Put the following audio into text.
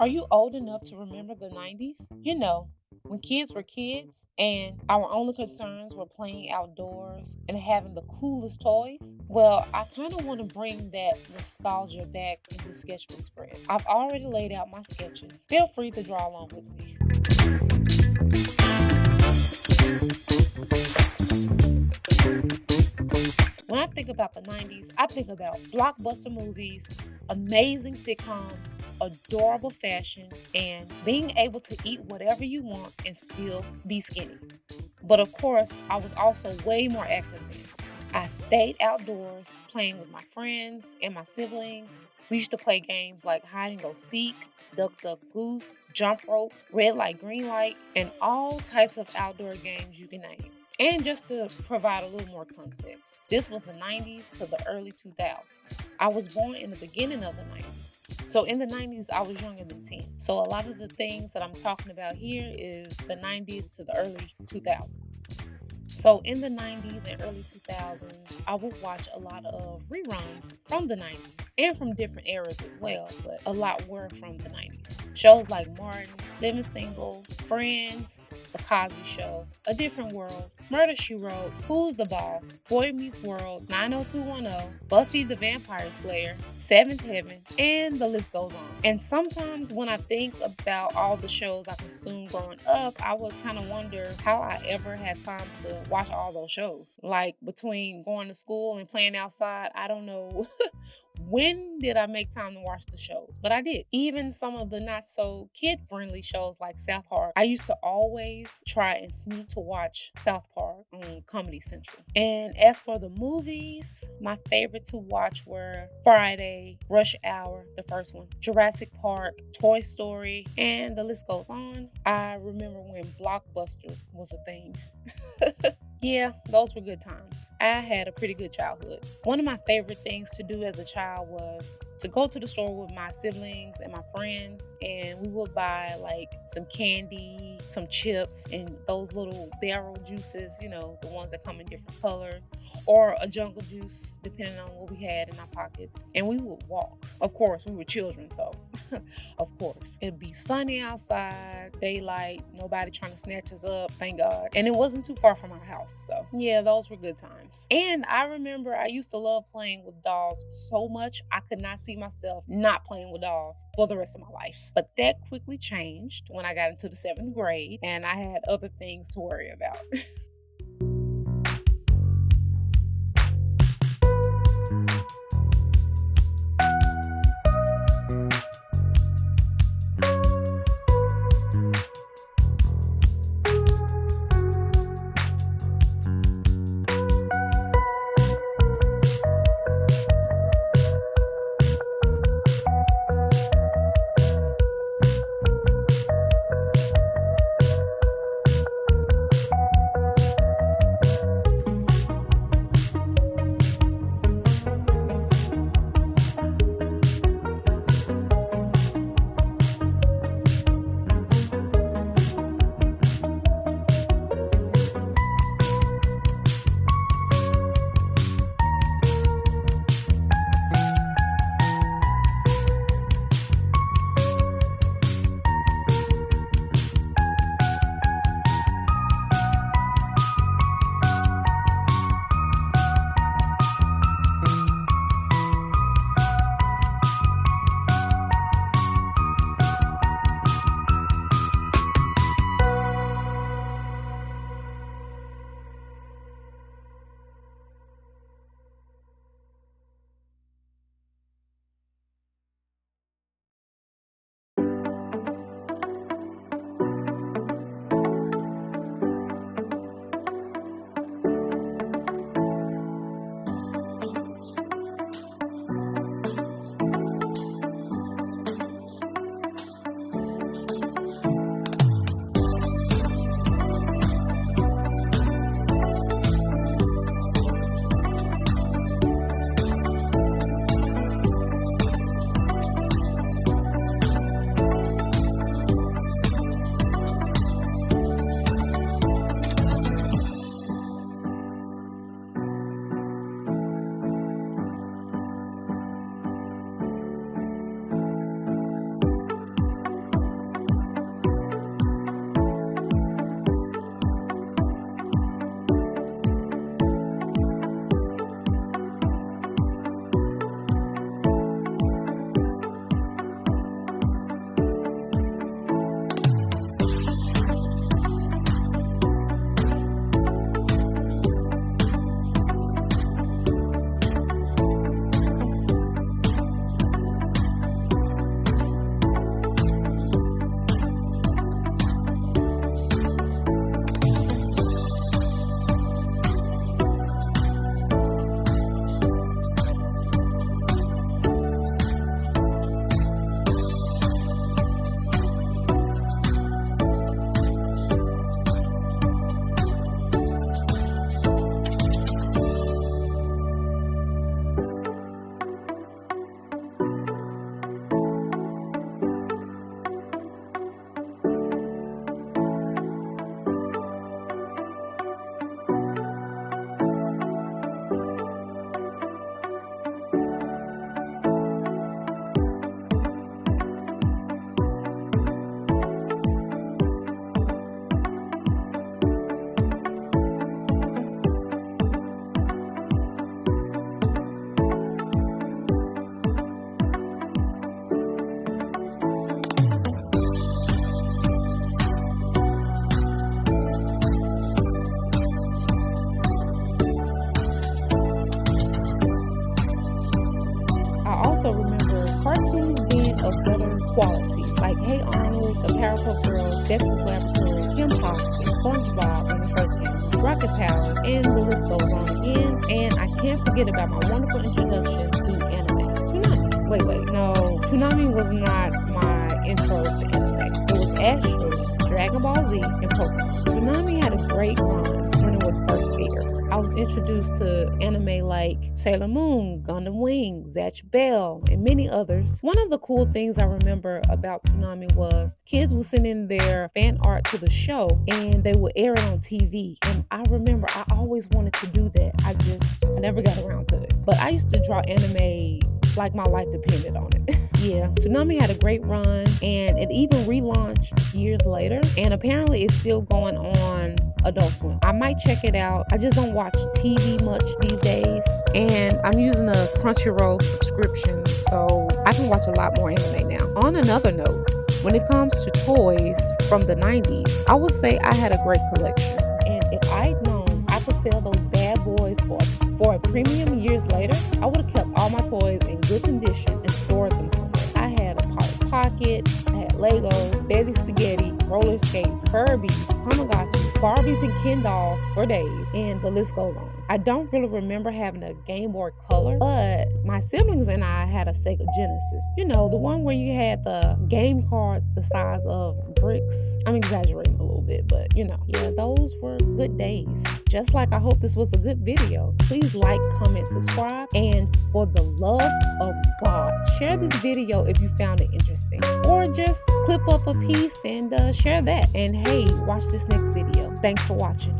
Are you old enough to remember the 90s? When kids were kids and our only concerns were playing outdoors and having the coolest toys? Well, I kind of want to bring that nostalgia back in the sketchbook spread. I've already laid out my sketches. Feel free to draw along with me. When I think about the 90s, I think about blockbuster movies, amazing sitcoms, adorable fashion, and being able to eat whatever you want and still be skinny. But of course, I was also way more active then. I stayed outdoors playing with my friends and my siblings. We used to play games like hide and go seek, duck, duck, goose, jump rope, red light, green light, and all types of outdoor games you can name. And just to provide a little more context, this was the 90s to the early 2000s. I was born in the beginning of the 90s. So in the 90s, I was younger than 10. So a lot of the things that I'm talking about here is the 90s to the early 2000s. So in the 90s and early 2000s, I would watch a lot of reruns from the 90s and from different eras as well, but a lot were from the 90s. Shows like Martin, Living Single, Friends, The Cosby Show, A Different World, Murder, She Wrote, Who's the Boss, Boy Meets World, 90210, Buffy the Vampire Slayer, Seventh Heaven, and the list goes on. And sometimes when I think about all the shows I consumed growing up, I would kind of wonder how I ever had time to watch all those shows. Like between going to school and playing outside, I don't know when did I make time to watch the shows, but I did. Even some of the not so kid friendly shows like South Park, I used to always try and sneak to watch South Park on Comedy Central. And as for the movies, my favorite to watch were Friday, Rush Hour, the first one, Jurassic Park, Toy Story, and the list goes on. I remember when Blockbuster was a thing. Yeah, those were good times. I had a pretty good childhood. One of my favorite things to do as a child was to go to the store with my siblings and my friends, and we would buy like some candy, some chips, and those little barrel juices, the ones that come in different colors, or a jungle juice, depending on what we had in our pockets. And we would walk. Of course, we were children, so of course. It'd be sunny outside, daylight, nobody trying to snatch us up, thank God. And it wasn't too far from our house, so yeah, those were good times. And I remember I used to love playing with dolls so much, I could not see myself not playing with dolls for the rest of my life. But that quickly changed when I got into the 7th grade and I had other things to worry about. Hey Arnold, the Powerpuff Girls, Dexter's Laboratory, Kim Possible, SpongeBob when it first came, Rocket Power, and the list goes on again. And I can't forget about my wonderful introduction to anime, Toonami. Wait, no, Toonami was not my intro to anime. It was actually Dragon Ball Z and Pokemon. Toonami had a great run when it was first aired. I was introduced to anime like Sailor Moon, Gundam Wing, Zatch Bell, and many others. One of the cool things I remember about Toonami was kids would send in their fan art to the show and they would air it on TV. And I remember I always wanted to do that. I never got around to it. But I used to draw anime like my life depended on it. Yeah, Toonami had a great run and it even relaunched years later. And apparently it's still going on Adult Swim. I might check it out. I just don't watch TV much these days. And I'm using a Crunchyroll subscription, so I can watch a lot more anime now. On another note, when it comes to toys from the 90s, I would say I had a great collection. And if I'd known I could sell those bad boys for a premium years later, I would have kept all my toys in good condition and stored them somewhere. I had a Polly Pocket, I had Legos, Betty Spaghetti, roller skates, Furbies, Tamagotchis, Barbies, and Ken dolls for days, and the list goes on. I don't really remember having a Game Boy Color, but my siblings and I had a Sega Genesis. You know, the one where you had the game cards the size of bricks. I'm exaggerating a little bit, but you know, yeah, those were good days. Just like I hope this was a good video. Please like, comment, subscribe, and for the love of God, share this video if you found it interesting, or just clip up a piece and share that. And hey, watch this next video. Thanks for watching.